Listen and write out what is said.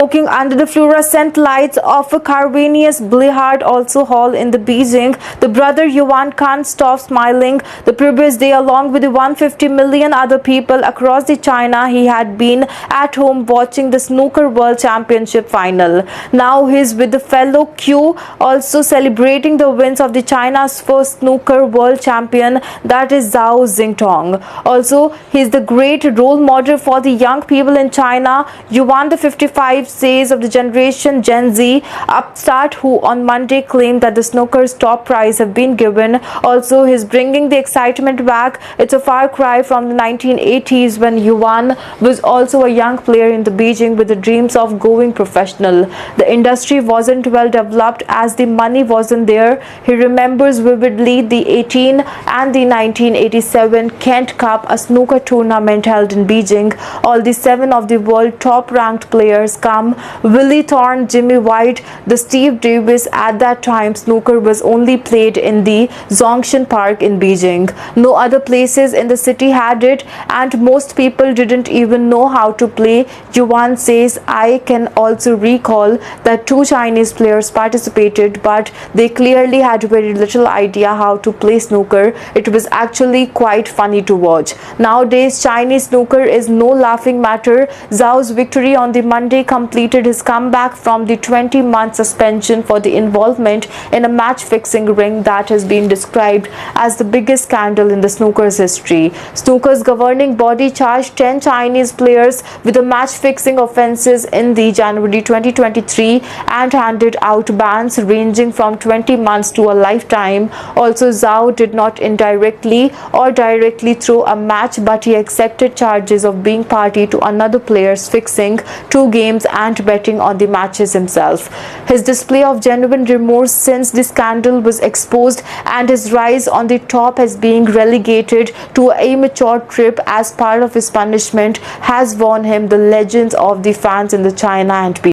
Smoking under the fluorescent lights of a Carvanius Billiard also hall in the Beijing, the brother Yuan can't stop smiling. The previous day, along with the 150 million other people across the China, he had been at home watching the Snooker World Championship final. Now he's with the fellow Q, also celebrating the wins of the China's first Snooker World Champion, that is Zhao Xingtong. Also, he's the great role model for the young people in China. Yuan, the 55 says of the generation Gen Z upstart, who on Monday claimed that the snooker's top prize have been given. Also, he's bringing the excitement back. It's a far cry from the 1980s when Yuan was also a young player in the Beijing with the dreams of going professional. The industry wasn't well developed as the money wasn't there. He remembers vividly the 18 and the 1987 Kent Cup, a snooker tournament held in Beijing. All the 7 of the world top ranked players come. Willie Thorne, Jimmy White, the Steve Davis. At that time, snooker was only played in the Zhongshan Park in Beijing. No other places in the city had it, and most people didn't even know how to play. Yuan says, I can also recall that 2 Chinese players participated, but they clearly had very little idea how to play snooker. It was actually quite funny to watch. Nowadays, Chinese snooker is no laughing matter. Zhao's victory on the Monday completed his comeback from the 20-month suspension for the involvement in a match-fixing ring that has been described as the biggest scandal in the snooker's history. Snooker's governing body charged 10 Chinese players with the match-fixing offences in the January 2023 and handed out bans ranging from 20 months to a lifetime. Also, Zhao did not indirectly or directly throw a match, but he accepted charges of being party to another player's fixing 2 games and betting on the matches himself. His display of genuine remorse since the scandal was exposed and his rise on the top as being relegated to an immature trip as part of his punishment has won him the legends of the fans in the China and